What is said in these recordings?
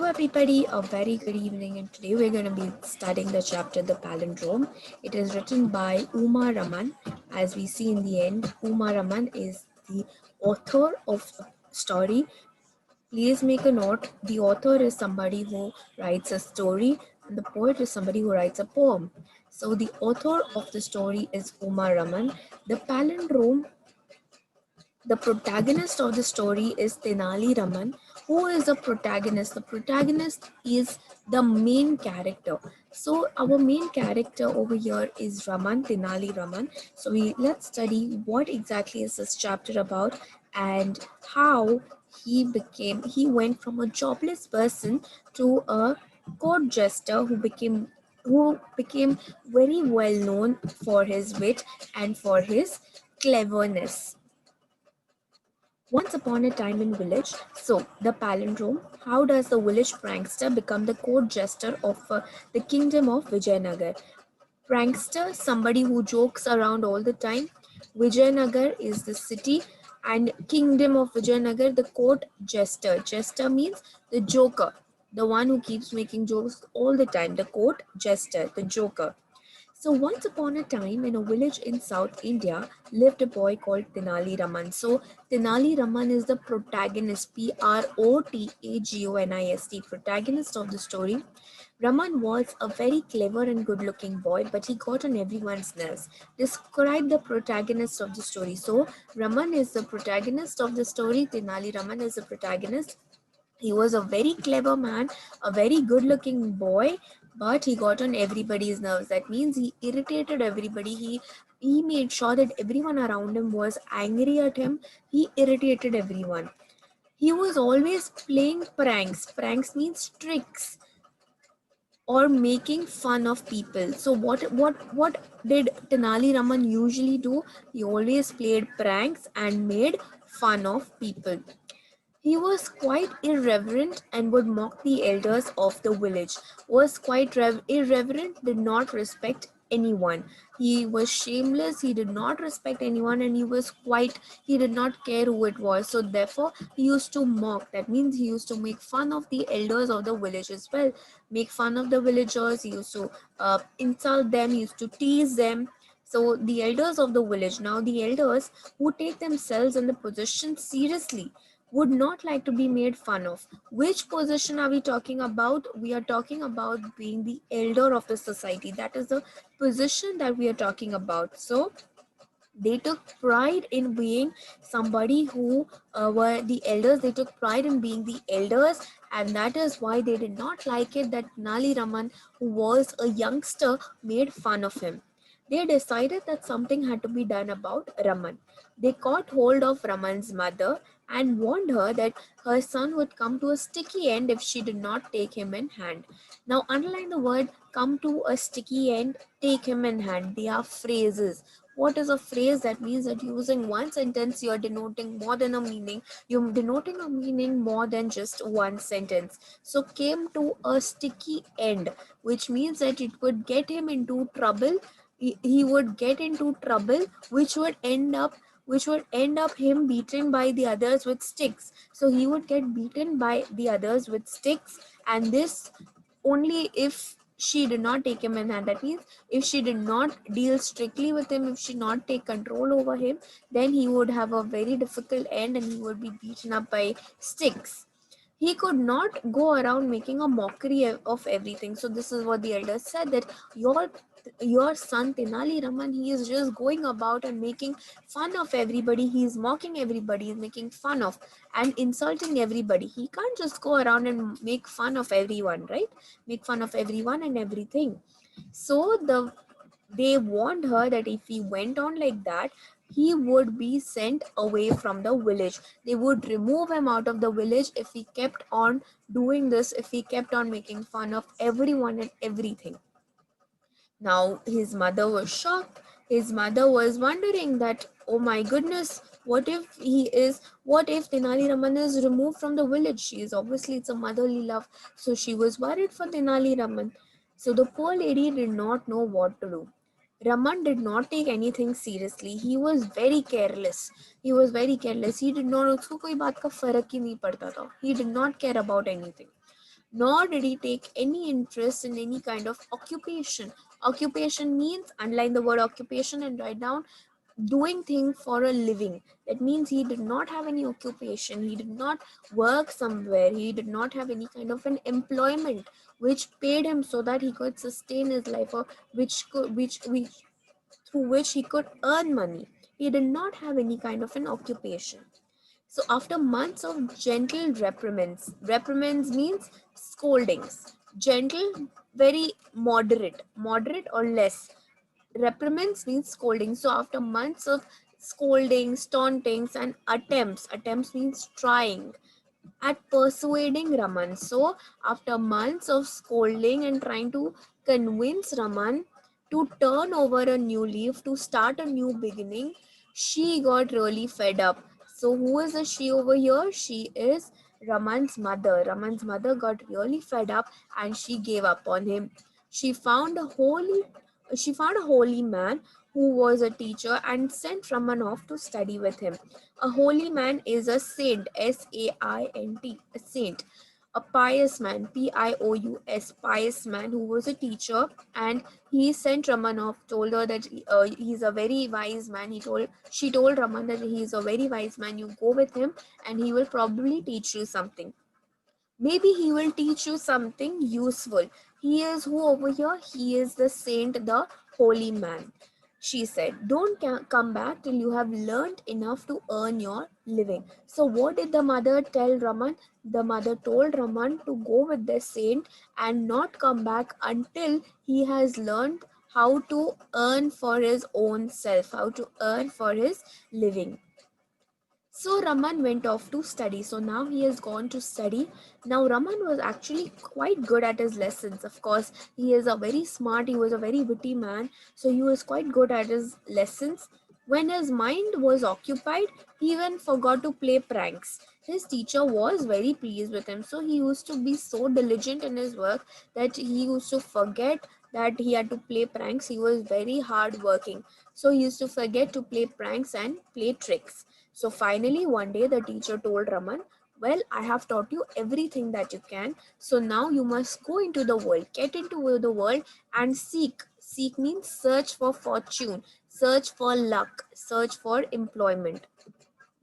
everybody, a very good evening, and today we're going to be studying the chapter The Palindrome. It is written by Uma Raman. As we see in the end, Uma Raman is the author of the story. Please make a note, the author is somebody who writes a story, and the poet is somebody who writes a poem. So, the author of the story is Uma Raman. The Palindrome, the protagonist of the story is Tenali Raman. Who is the protagonist? The protagonist is the main character. So our main character over here is Raman, Tenali Raman. So let's study what exactly is this chapter about and how he went from a jobless person to a court jester who became very well known for his wit and for his cleverness. Once upon a time in village, so the palindrome, how does the village prankster become the court jester of the kingdom of Vijayanagar? Prankster, somebody who jokes around all the time. Vijayanagar is the city and kingdom of Vijayanagar, the court jester. Jester means the joker, the one who keeps making jokes all the time, the court jester, the joker. So once upon a time in a village in South India lived a boy called Tenali Raman. So Tenali Raman is the protagonist, Protagonist, protagonist of the story. Raman was a very clever and good looking boy, but he got on everyone's nerves. Describe the protagonist of the story. So Raman is the protagonist of the story, Tenali Raman is the protagonist. He was a very clever man, a very good looking boy, but he got on everybody's nerves. That means he irritated everybody. He made sure that everyone around him was angry at him. He irritated everyone. He was always playing pranks. Pranks means tricks or making fun of people. So what did Tenali Raman usually do? He always played pranks and made fun of people. He was quite irreverent and would mock the elders of the village. Was quite irreverent, did not respect anyone. He was shameless, he did not respect anyone, and he did not care who it was. So therefore, he used to mock. That means he used to make fun of the elders of the village as well. Make fun of the villagers. He used to insult them. He used to tease them. So the elders of the village, now the elders who take themselves and the position seriously, would not like to be made fun of. Which position are we talking about? We are talking about being the elder of the society. That is the position that we are talking about. So they took pride in being somebody who were the elders. They took pride in being the elders, and that is why they did not like it that Nali Raman, who was a youngster, made fun of him. They decided that something had to be done about Raman. They caught hold of Raman's mother and warned her that her son would come to a sticky end if she did not take him in hand. Now, underline the word come to a sticky end, take him in hand. They are phrases. What is a phrase? That means that using one sentence you're denoting more than a meaning. You're denoting a meaning more than just one sentence. So came to a sticky end, which means that it would get him into trouble. He would get into trouble, which would end up him beaten by the others with sticks. So he would get beaten by the others with sticks, and this only if she did not take him in hand. That means if she did not deal strictly with him, if she not take control over him, then he would have a very difficult end and he would be beaten up by sticks. He could not go around making a mockery of everything. So this is what the elders said, that your son Tenali Raman, he is just going about and making fun of everybody. He is mocking everybody, he is making fun of and insulting everybody. He can't just go around and make fun of everyone, right? Make fun of everyone and everything. So they warned her that if he went on like that, he would be sent away from the village. They would remove him out of the village if he kept on doing this, if he kept on making fun of everyone and everything. Now his mother was shocked. His mother was wondering that, oh my goodness, what if Tenali Raman is removed from the village? She is obviously, it's a motherly love. So she was worried for Tenali Raman. So the poor lady did not know what to do. Raman did not take anything seriously. He was very careless. He was very careless. He did not, उसको कोई बात का फर्क ही नहीं पड़ता था. He did not care about anything. nor did he take any interest in any kind of occupation. Occupation means, underline the word occupation and write down, doing thing for a living. That means he did not have any occupation, he did not work somewhere, he did not have any kind of an employment which paid him so that he could sustain his life, or which through which he could earn money. He did not have any kind of an occupation. So after months of gentle reprimands, reprimands means scoldings, gentle, very moderate, moderate or less. Reprimands means scolding. So after months of scoldings, tauntings, and attempts means trying at persuading Raman. So, after months of scolding and trying to convince Raman to turn over a new leaf, to start a new beginning, she got really fed up. So, who is the she over here? She is Raman's mother. Raman's mother got really fed up and she gave up on him. She found a holy she found a holy man who was a teacher and sent Raman off to study with him. A holy man is a saint, Saint, a saint. A pious man, Pious, pious man who was a teacher, and he sent Raman off. Told her that he's a very wise man. She told Raman that he is a very wise man. You go with him, and he will probably teach you something. Maybe he will teach you something useful. He is who over here? He is the saint, the holy man. She said, don't come back till you have learned enough to earn your living. So, what did the mother tell Raman? The mother told Raman to go with the saint and not come back until he has learned how to earn for his own self, how to earn for his living. So Raman went off to study. So now he has gone to study. Now Raman was actually quite good at his lessons. Of course, he is a very smart, he was a very witty man. So he was quite good at his lessons. When his mind was occupied, he even forgot to play pranks. His teacher was very pleased with him. So he used to be so diligent in his work that he used to forget that he had to play pranks. He was very hard working. So he used to forget to play pranks and play tricks. So finally, one day the teacher told Raman, well, I have taught you everything that you can. So now you must go into the world, get into the world and seek. Seek means search for fortune, search for luck, search for employment.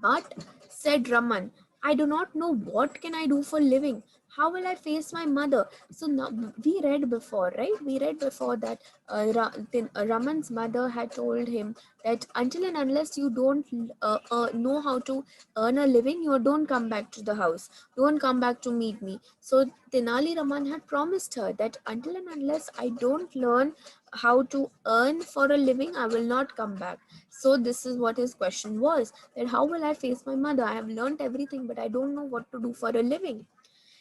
But, said Raman, I do not know what can I do for living. How will I face my mother? So now we read before, right? We read before that Raman's mother had told him that until and unless you don't know how to earn a living, you don't come back to the house. Don't come back to meet me. So Tenali Raman had promised her that until and unless I don't learn how to earn for a living, I will not come back. So this is what his question was, that how will I face my mother? I have learnt everything, but I don't know what to do for a living.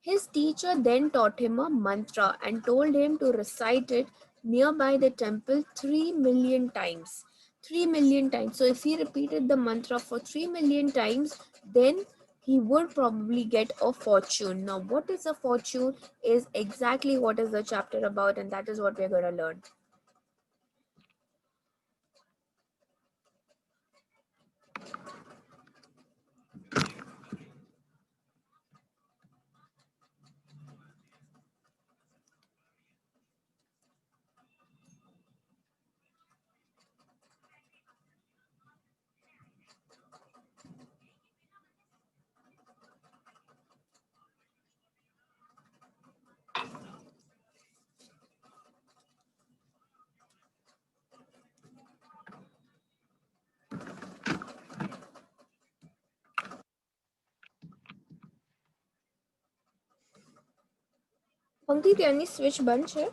His teacher then taught him a mantra and told him to recite it nearby the temple 3 million times. 3 million times. So if he repeated the mantra for 3 million times, then he would probably get a fortune. Now, what is a fortune is exactly what is the chapter about, and that is what we're going to learn. पंक्ति त्यानी switch बंद है.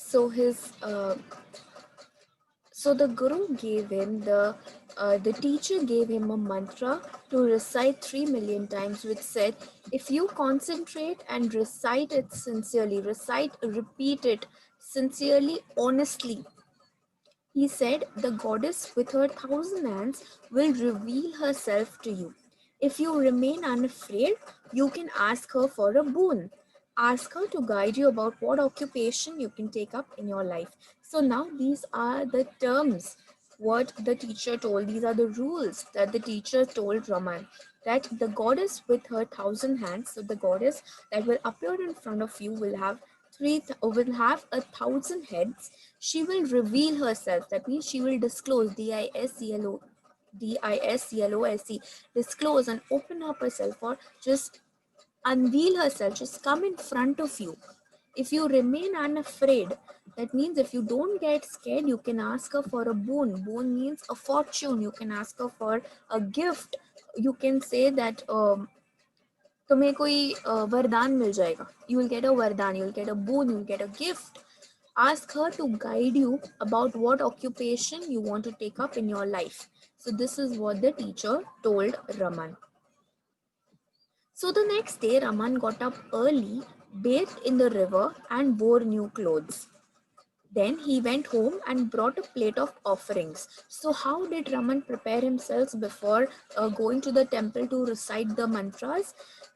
So his so the guru gave him the teacher gave him a mantra to recite 3 million times, which said, if you concentrate and recite it sincerely, repeat it sincerely, honestly, he said, the goddess with her thousand hands will reveal herself to you. If you remain unafraid, you can ask her for a boon. Ask her to guide you about what occupation you can take up in your life. So now these are the terms what the teacher told. These are the rules that the teacher told Raman, that the goddess with her thousand hands, so the goddess that will appear in front of you will have a thousand heads. She will reveal herself. That means she will disclose, disclose, disclose and open up herself, or just unveil herself, just come in front of you. If you remain unafraid, that means if you don't get scared, you can ask her for a boon. Boon means a fortune. You can ask her for a gift. You can say that तुम्हें कोई वरदान मिल जाएगा. You will get a वरदान, you will get a boon, you will get a gift. Ask her to guide you about what occupation you want to take up in your life. So this is what the teacher told Raman. So the next day, Raman got up early, bathed in the river, and wore new clothes. Then he went home and brought a plate of offerings. So, how did Raman prepare himself before going to the temple to recite the mantras?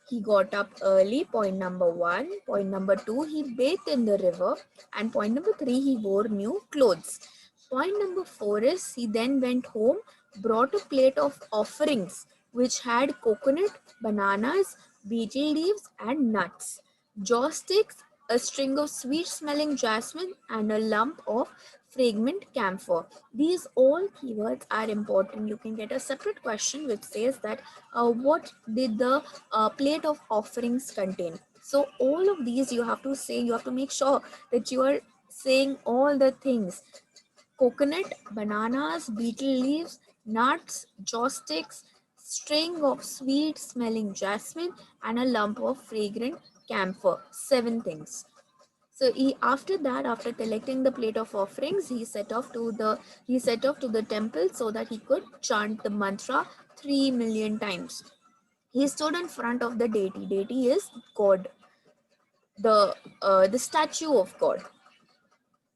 He got up early, point number one. Point number two, he bathed in the river. And point number three, he wore new clothes. Point number four is he then went home, brought a plate of offerings which had coconut, bananas, betel leaves, and nuts, jaw sticks, a string of sweet smelling jasmine, and a lump of fragrant camphor. These all keywords are important. You can get a separate question which says that what did the plate of offerings contain? So all of these you have to say, you have to make sure that you are saying all the things: coconut, bananas, betel leaves, nuts, joss sticks, string of sweet smelling jasmine, and a lump of fragrant camphor. 7 things. So after that, after collecting the plate of offerings, he set off to the temple so that he could chant the mantra 3 million times. He stood in front of the deity. Deity is God, the statue of God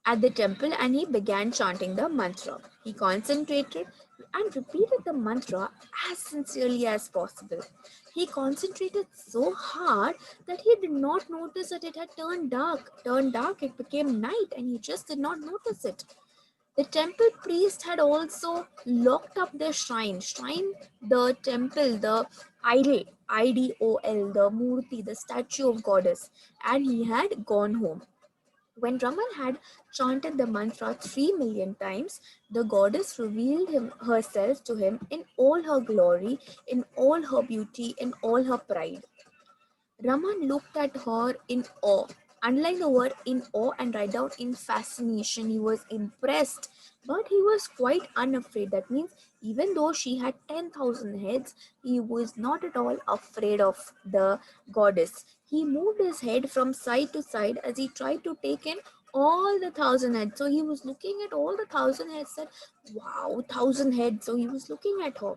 at the temple, and he began chanting the mantra. He concentrated and repeated the mantra as sincerely as possible. He concentrated so hard that he did not notice that it had turned dark. Turned dark, it became night, and he just did not notice it. The temple priest had also locked up the shrine. Shrine, the temple, the idol, IDOL, the murti, the statue of goddess, and he had gone home. When Raman had chanted the mantra 3 million times, the goddess revealed herself to him in all her glory, in all her beauty, in all her pride. Raman looked at her in awe. Underline the word in awe and write down in fascination. He was impressed But he was quite unafraid. That means, even though she had 10,000 heads, he was not at all afraid of the goddess. He moved his head from side to side as he tried to take in all the 1,000 heads. So he was looking at all the 1,000 heads, said, wow, 1,000 heads. So he was looking at her.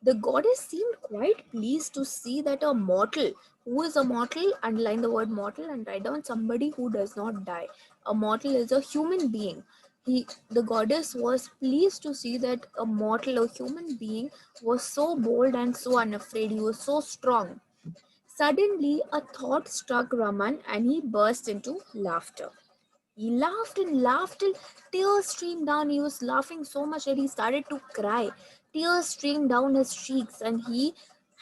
The goddess seemed quite pleased to see that a mortal, who is a mortal, underline the word mortal and write down somebody who does not die. A mortal is a human being. The goddess was pleased to see that a mortal, a human being, was so bold and so unafraid. He was so strong. Suddenly, a thought struck Raman and he burst into laughter. He laughed and laughed till tears streamed down. He was laughing so much that he started to cry. Tears streamed down his cheeks, and he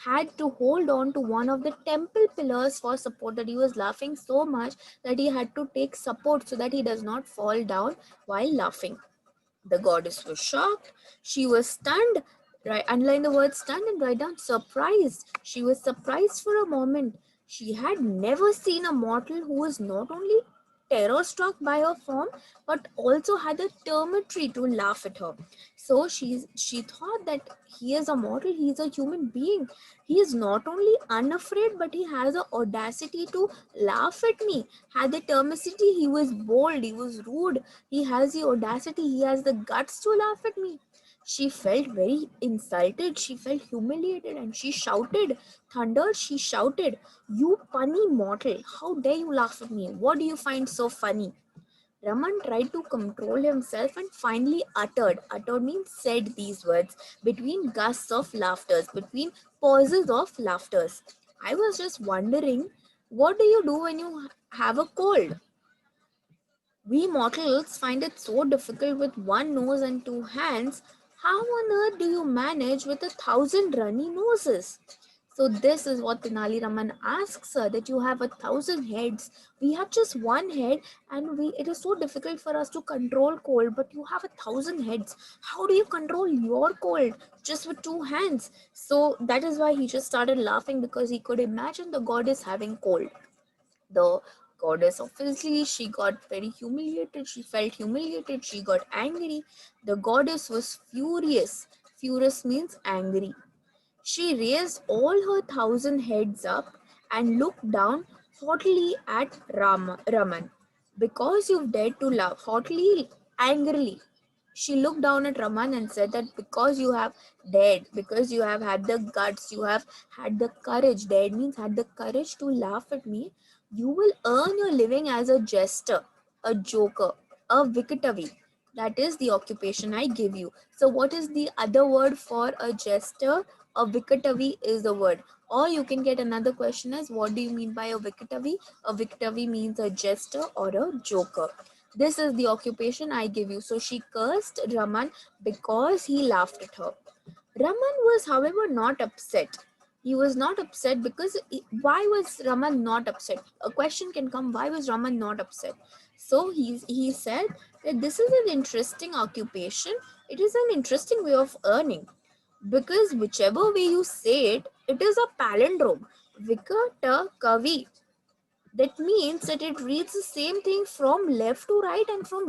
had to hold on to one of the temple pillars for support. That he was laughing so much that he had to take support so that he does not fall down while laughing. The goddess was shocked. She was stunned. Right, underline the word stunned and write down surprised. She was surprised for a moment. She had never seen a mortal who was not only terror struck by her form but also had the temerity to laugh at her. So she thought that he is a mortal, he is a human being. He is not only unafraid but he has the audacity to laugh at me. Had the temerity, he was bold, he was rude, he has the audacity, he has the guts to laugh at me. She felt very insulted, she felt humiliated, and she shouted, thundered, she shouted, "You punny mortal, how dare you laugh at me? What do you find so funny?" Raman tried to control himself and finally uttered. Uttered means said these words between gusts of laughter, between pauses of laughter. "I was just wondering, what do you do when you have a cold? We mortals find it so difficult with one nose and two hands. How on earth do you manage with 1,000 runny noses?" So this is what Tenali Raman asks her, that you have 1,000 heads. We have just one head, and it is so difficult for us to control cold, but you have 1,000 heads. How do you control your cold just with two hands? So that is why he just started laughing, because he could imagine the goddess having cold. The goddess, obviously, she got very humiliated, she felt humiliated, she got angry. The goddess was furious. Furious means angry. She raised all her 1,000 heads up and looked down haughtily at Raman. "Because you've dared to laugh," haughtily, angrily, she looked down at Raman and said that because you have dared, because you have had the guts, you have had the courage, dared means had the courage to laugh at me, you will earn your living as a jester, a joker, a vikatavi. That is the occupation I give you. So, what is the other word for a jester? A vikatavi is the word. Or you can get another question as, what do you mean by a vikatavi? A vikatavi means a jester or a joker. This is the occupation I give you. So she cursed Raman because he laughed at her. Raman was, however, not upset. He was not upset because why was Raman not upset? A question can come, why was Raman not upset? So he said that this is an interesting occupation. It is an interesting way of earning, because whichever way you say it, it is a palindrome. Vikatavi, that means that it reads the same thing from left to right and from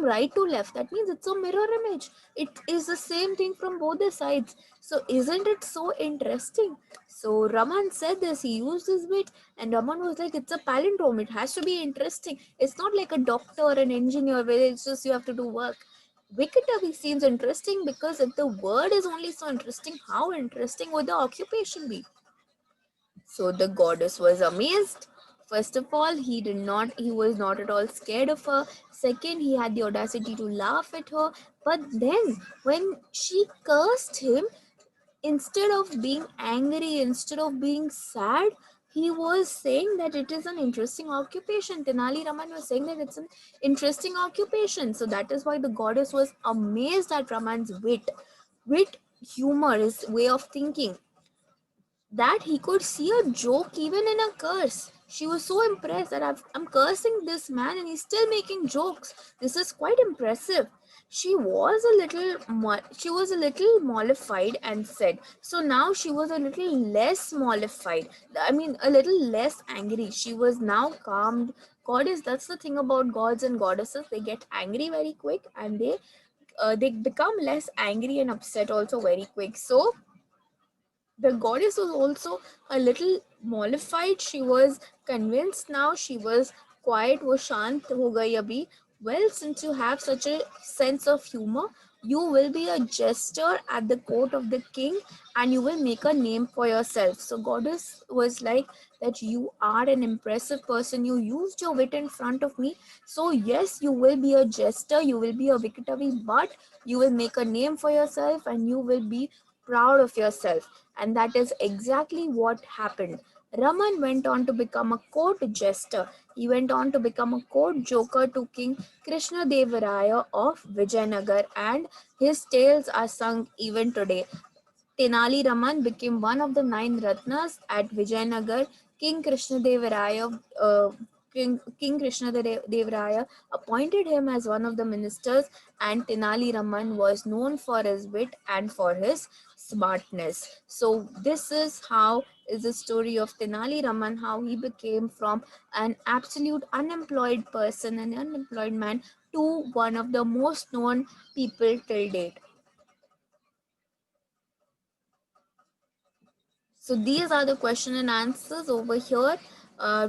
right to left. That means it's a mirror image. It is the same thing from both the sides. So isn't it so interesting? So Raman said this, he used this bit, and Raman was like, it's a palindrome, it has to be interesting. It's not like a doctor or an engineer where it's just you have to do work. Vikatavi seems interesting because if the word is only so interesting, how interesting would the occupation be? So the goddess was amazed. First of all, he was not at all scared of her. Second, he had the audacity to laugh at her. But then, when she cursed him, instead of being angry, instead of being sad, he was saying that it is an interesting occupation. Tenali Raman was saying that it's an interesting occupation. So that is why the goddess was amazed at Raman's wit. Wit, humor, his way of thinking, that he could see a joke even in a curse. She was so impressed that I'm cursing this man and he's still making jokes. This is quite impressive. She was a little mollified and said, so now she was a little less mollified. I mean, a little less angry. She was now calmed. goddess, that's the thing about gods and goddesses, they get angry very quick, and they become less angry and upset also very quick. So the goddess was also a little mollified. She was convinced now. She was quiet, wo shant ho gayi abhi. Well, since you have such a sense of humor, you will be a jester at the court of the king, and you will make a name for yourself. So goddess was like that you are an impressive person. You used your wit in front of me. So yes, you will be a jester, you will be a vikatavi, but you will make a name for yourself and you will be proud of yourself. And that is exactly what happened. Raman went on to become a court jester. He went on to become a court joker to King Krishna Devaraya of Vijayanagar, and his tales are sung even today. Tenali Raman became one of the nine Ratnas at Vijayanagar. King Krishnadevaraya, King Krishnadevaraya appointed him as one of the ministers, and Tenali Raman was known for his wit and for his smartness. So this is how is the story of Tenali Raman, how he became from an absolute unemployed person, an unemployed man, to one of the most known people till date. So these are the question and answers over here.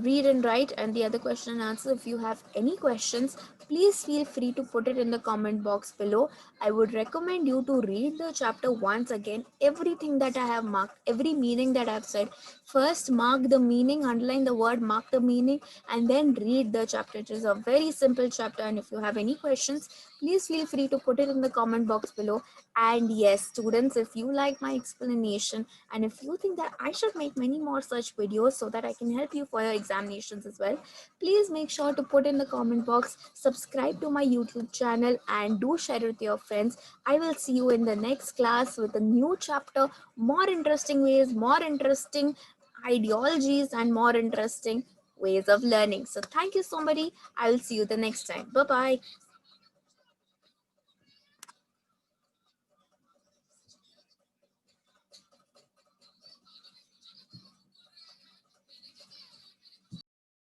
Read and write, and the other question and answer. If you have any questions, please feel free to put it in the comment box below. I would recommend you to read the chapter once again. Everything that I have marked, every meaning that I've said. First, mark the meaning, underline the word, mark the meaning, and then read the chapter. It is a very simple chapter, and if you have any questions, please feel free to put it in the comment box below. And yes, students, if you like my explanation, and if you think that I should make many more such videos so that I can help you for your examinations as well, please make sure to put in the comment box, subscribe to my YouTube channel, and do share it with your friends. I will see you in the next class with a new chapter, more interesting ways, more interesting ideologies, and more interesting ways of learning. So thank you so much. I will see you the next time. Bye bye.